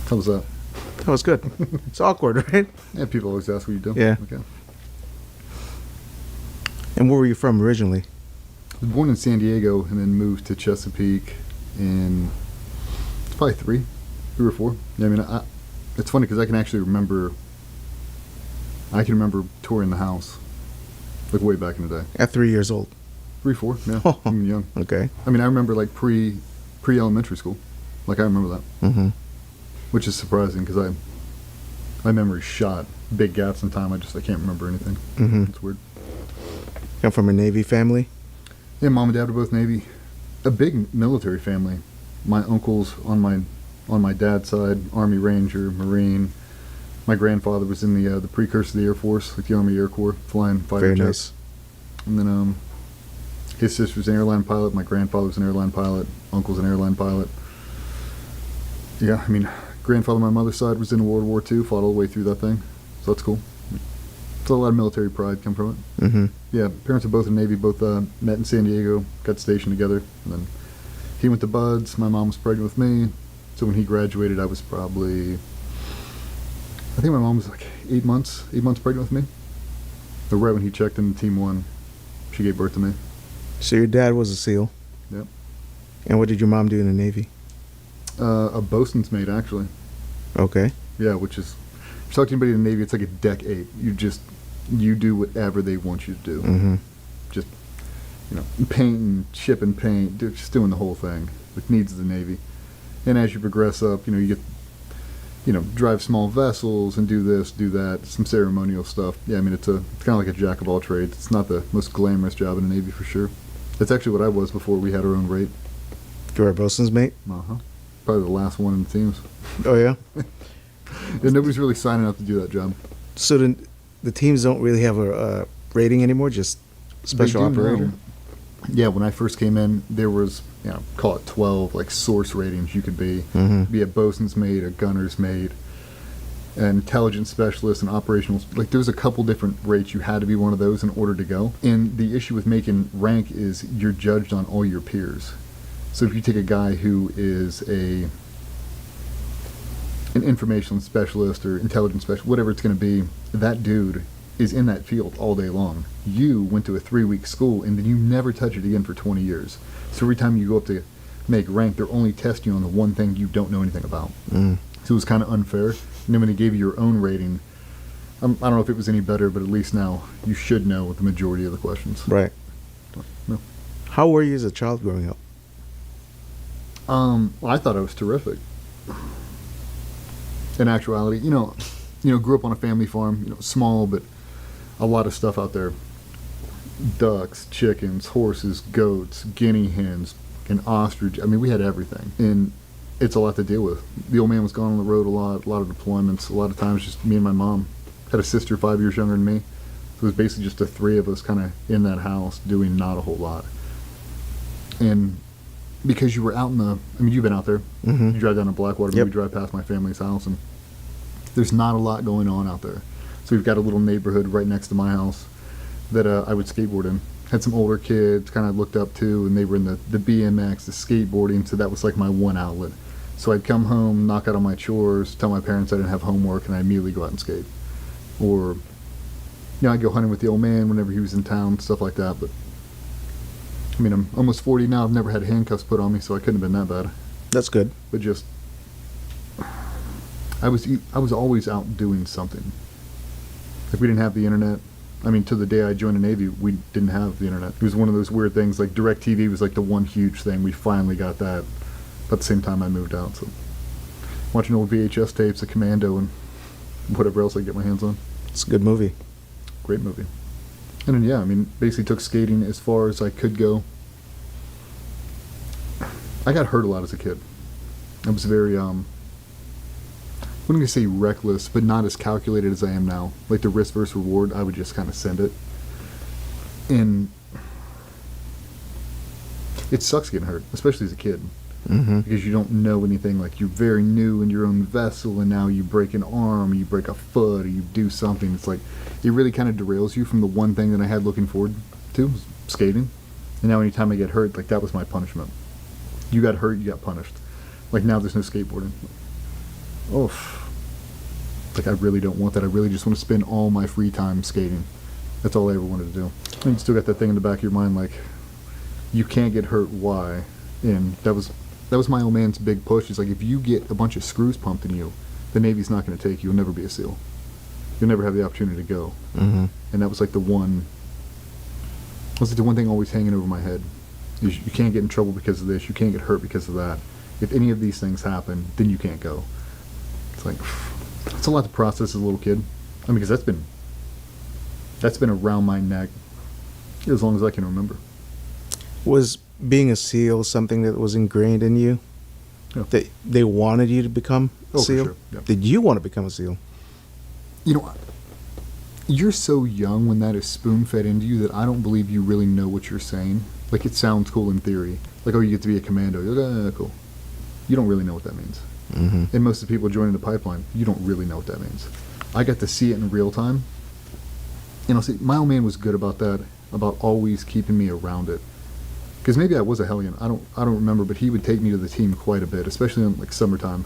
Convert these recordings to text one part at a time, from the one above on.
How was that? That was good. It's awkward, right? Yeah, people always ask what you do. Yeah. Okay. And where were you from originally? I was born in San Diego and then moved to Chesapeake in it's probably three or four. Yeah, I mean, it's funny because I can actually remember. I can remember touring the house, like way back in the day. At 3 years old. 3, 4, yeah, even young. Okay. I mean, I remember like pre-elementary school. Like I remember that, Mm-hmm. which is surprising because my memory's shot. Big gaps in time. I can't remember anything. Mm-hmm. It's weird. Come from a Navy family? Yeah, mom and dad were both Navy. A big military family. My uncles on my dad's side, Army Ranger, Marine. My grandfather was in the precursor of the Air Force, like the Army Air Corps, flying fighter Very jets. nice. And then his sister's an airline pilot. My grandfather was an airline pilot. Uncle's an airline pilot. Yeah, I mean, grandfather on my mother's side was in World War II, fought all the way through that thing. So that's cool. So a lot of military pride come from it. Mm-hmm. Yeah, parents are both in the Navy, both met in San Diego, got stationed together. And then he went to Buds. My mom was pregnant with me. So when he graduated, I was probably... I think my mom was like 8 months pregnant with me. But right when he checked into Team 1, she gave birth to me. So your dad was a SEAL? Yep. And what did your mom do in the Navy? A bosun's mate, actually. Okay. Yeah, which is... If you talk to anybody in the Navy, it's like a deck 8. You do whatever they want you to do. Mm-hmm. Just, painting, shipping paint, just doing the whole thing. With needs of the Navy. And as you progress up, you get... drive small vessels and do this, do that, some ceremonial stuff. Yeah, I mean, it's kind of like a jack of all trades. It's not the most glamorous job in the Navy for sure. That's actually what I was before we had our own rate. You were a bosun's mate? Uh-huh. Probably the last one in the teams. Oh, yeah? And nobody's really signing up to do that job. So the teams don't really have a rating anymore, just special They do operator? now. Yeah, when I first came in, there was, call it 12, like, source ratings you could be. Mm-hmm. Be a bosun's mate, a gunner's mate, an intelligence specialist, an operational... Like, there's a couple different rates. You had to be one of those in order to go. And the issue with making rank is you're judged on all your peers. So if you take a guy who is an information specialist or intelligence specialist, whatever it's going to be, that dude is in that field all day long. You went to a 3-week school and then you never touch it again for 20 years. So every time you go up to make rank, they're only testing you on the one thing you don't know anything about. Mm. So it was kind of unfair. And then when they gave you your own rating, I don't know if it was any better, but at least now you should know the majority of the questions. Right. No. How were you as a child growing up? Well, I thought I was terrific. In actuality, grew up on a family farm, small, but a lot of stuff out there. Ducks, chickens, horses, goats, guinea hens, and ostrich. I mean, we had everything. And it's a lot to deal with. The old man was gone on the road a lot of deployments. A lot of times just me and my mom. Had a sister 5 years younger than me. So it was basically just the three of us kind of in that house doing not a whole lot. And because you were out you've been out there. Mm-hmm. You drive down to Blackwater, Yep. we drive past my family's house, and there's not a lot going on out there. So we've got a little neighborhood right next to my house that I would skateboard in. Had some older kids kind of looked up to, and they were in the BMX, the skateboarding, so that was like my one outlet. So I'd come home, knock out all my chores, tell my parents I didn't have homework, and I'd immediately go out and skate. Or, I'd go hunting with the old man whenever he was in town, stuff like that. But, I mean, I'm almost 40 now. I've never had handcuffs put on me, so I couldn't have been that bad. That's good. But just, I was always out doing something. If we didn't have the internet, to the day I joined the Navy, we didn't have the internet. It was one of those weird things, like DirecTV was like the one huge thing. We finally got that. But at the same time, I moved out, so watching old VHS tapes of Commando and whatever else I get my hands on. It's a good movie. Great movie. And then, basically took skating as far as I could go. I got hurt a lot as a kid. I was very, I wouldn't gonna say reckless, but not as calculated as I am now. Like the risk versus reward, I would just kind of send it. And it sucks getting hurt, especially as a kid. Mm-hmm. Because you don't know anything. Like, you're very new in your own vessel, and now you break an arm, or you break a foot, or you do something. It's like, it really kind of derails you from the one thing that I had looking forward to, was skating. And now anytime I get hurt, like, that was my punishment. You got hurt, you got punished. Like, now there's no skateboarding. oh, like I really don't want that. I really just want to spend all my free time skating. That's all I ever wanted to do. And you still got that thing in the back of your mind, like, you can't get hurt. Why? And that was my old man's big push. He's like, if you get a bunch of screws pumped in you, the Navy's not going to take you. You'll never be a SEAL. You'll never have the opportunity to go. Mm-hmm. And that was like the one thing always hanging over my head. Is you can't get in trouble because of this. You can't get hurt because of that. If any of these things happen, then you can't go. It's like, it's a lot to process as a little kid. I mean, because that's been around my neck as long as I can remember. Was being a SEAL something that was ingrained in you? Yeah. That they wanted you to become a Oh, SEAL? for sure. Yeah. Did you want to become a SEAL? You know, you're so young when that is spoon-fed into you that I don't believe you really know what you're saying. Like, it sounds cool in theory. Like, oh, you get to be a commando. You're like, cool. You don't really know what that means. Mm-hmm. And most of the people joining the pipeline, you don't really know what that means. I got to see it in real time. And I'll say, my old man was good about that, about always keeping me around it. Because maybe I was a hellion. I don't remember, but he would take me to the team quite a bit, especially in like summertime.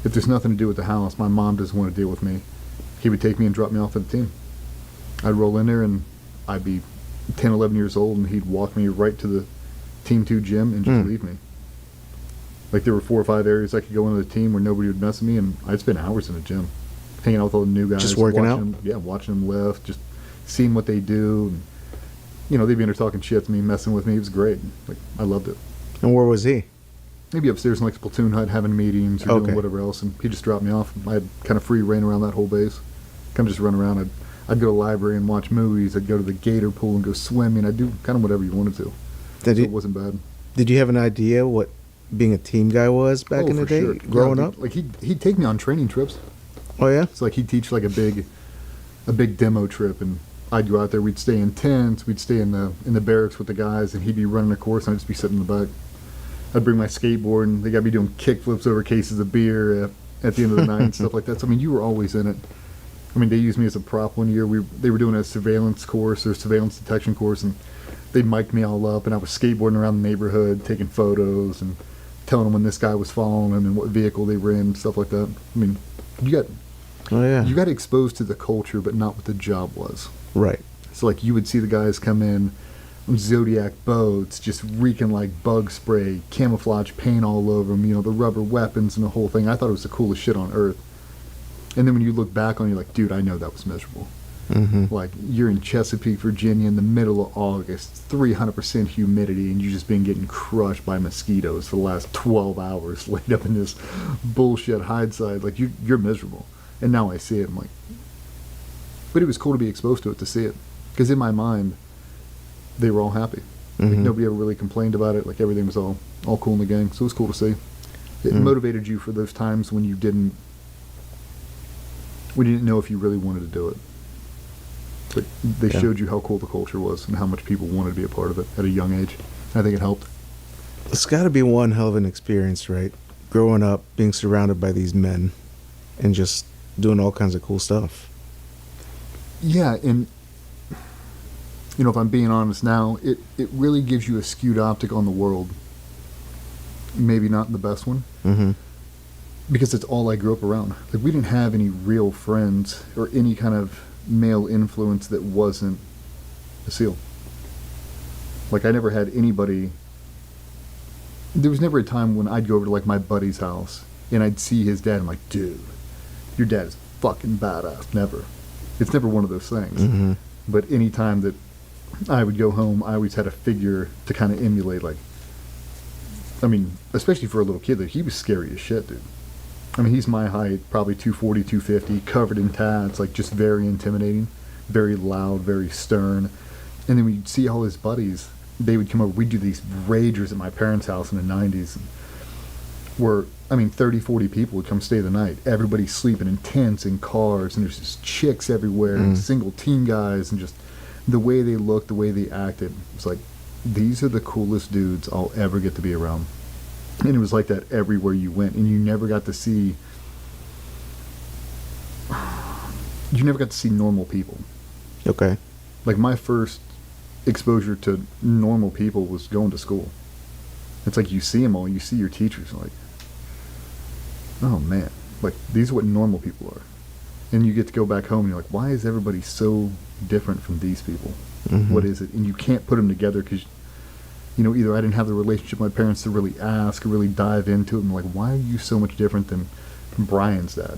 If there's nothing to do with the house, my mom doesn't want to deal with me, he would take me and drop me off at the team. I'd roll in there and I'd be 10, 11 years old, and he'd walk me right to the Team 2 gym and just leave me. Like, there were 4 or 5 areas I could go into the team where nobody would mess with me, and I'd spend hours in the gym, hanging out with all the new guys. Just working out? Watching them lift, just seeing what they do. And, you know, they'd be in there talking shit to me, messing with me. It was great. Like, I loved it. And where was he? Maybe upstairs in like the platoon hut having meetings or doing whatever else, and he just dropped me off. I had kind of free reign around that whole base. Kind of just run around. I'd go to the library and watch movies. I'd go to the gator pool and go swimming. I'd do kind of whatever you wanted to. It wasn't bad. Did you have an idea what being a team guy was back in the day, sure. growing up? Like, he'd take me on training trips. Oh yeah. So like, he'd teach like a big demo trip, and I'd go out there. We'd stay in tents. We'd stay in the barracks with the guys, and he'd be running a course, and I'd just be sitting in the back. I'd bring my skateboard, and they got me doing kickflips over cases of beer at the end of the night and stuff like that. So I mean, you were always in it. I mean, they used me as a prop one year. They were doing a surveillance course or surveillance detection course, and they mic'd me all up, and I was skateboarding around the neighborhood, taking photos, and telling them when this guy was following them and what vehicle they were in, stuff like that. I mean, you got exposed to the culture, but not what the job was. Right. So like, you would see the guys come in on Zodiac boats, just reeking like bug spray, camouflage paint all over them, you know, the rubber weapons and the whole thing. I thought it was the coolest shit on earth. And then when you look back on it, you're like, dude, I know that was miserable. Mm-hmm. Like, you're in Chesapeake, Virginia in the middle of August, 300% humidity, and you've just been getting crushed by mosquitoes for the last 12 hours laid up in this bullshit hide side. Like, you're miserable. And now I see it, I'm like, but it was cool to be exposed to it, to see it. Because in my mind, they were all happy. Like, nobody ever really complained about it. Like, everything was all cool in the gang. So it was cool to see. It motivated you for those times when you didn't know if you really wanted to do it. But they showed you how cool the culture was and how much people wanted to be a part of it at a young age. I think it helped. It's got to be one hell of an experience, right? Growing up, being surrounded by these men, and just doing all kinds of cool stuff. Yeah, and you know, if I'm being honest now, it really gives you a skewed optic on the world. Maybe not the best one. Mm-hmm. Because it's all I grew up around. Like, we didn't have any real friends or any kind of male influence that wasn't a SEAL. Like, I never had anybody. There was never a time when I'd go over to like my buddy's house and I'd see his dad. I'm like, dude, your dad is fucking badass. Never. It's never one of those things. Mm-hmm. But any time that I would go home, I always had a figure to kind of emulate. Like, I mean, especially for a little kid, that he was scary as shit, dude. I mean, he's my height, probably 240, 250, covered in tats, like, just very intimidating, very loud, very stern. And then when you'd see all his buddies, they would come over. We'd do these ragers at my parents' house in the 90s, where, I mean, 30, 40 people would come stay the night. Everybody's sleeping in tents and cars, and there's just chicks everywhere, and single team guys, and just the way they looked, the way they acted. It's like, these are the coolest dudes I'll ever get to be around. And it was like that everywhere you went, and you never got to see normal people. Okay. Like, my first exposure to normal people was going to school. It's like, you see them all, you see your teachers, like, oh man, Like, these are what normal people are. And you get to go back home and you're like, why is everybody so different from these people? Mhm. What is it? And you can't put them together because, either I didn't have the relationship with my parents to really ask or really dive into it. And like, why are you so much different than Brian's dad?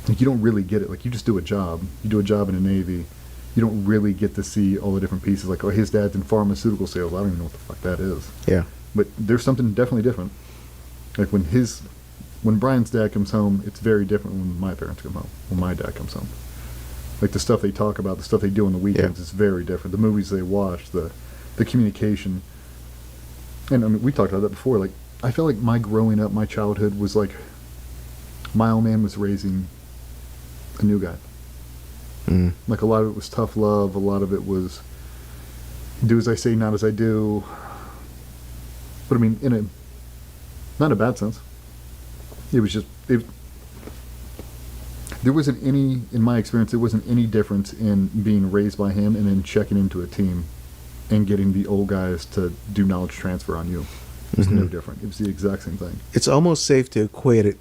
Like, you don't really get it. Like, you just do a job. You do a job in the Navy. You don't really get to see all the different pieces. Like, oh, his dad's in pharmaceutical sales. I don't even know what the fuck that is. Yeah. But there's something definitely different. Like, when Brian's dad comes home, it's very different when my parents come home, when my dad comes home. Like, the stuff they talk about, the stuff they do on the weekends is very different. The movies they watch, the communication. And, I mean, we talked about that before. Like, I feel like my growing up, my childhood was like my old man was raising a new guy. Mm. Like, a lot of it was tough love. A lot of it was do as I say, not as I do. But, I mean, not in a bad sense. It was just, there wasn't any, in my experience, there wasn't any difference in being raised by him and then checking into a team and getting the old guys to do knowledge transfer on you. It was no different. It was the exact same thing. It's almost safe to equate it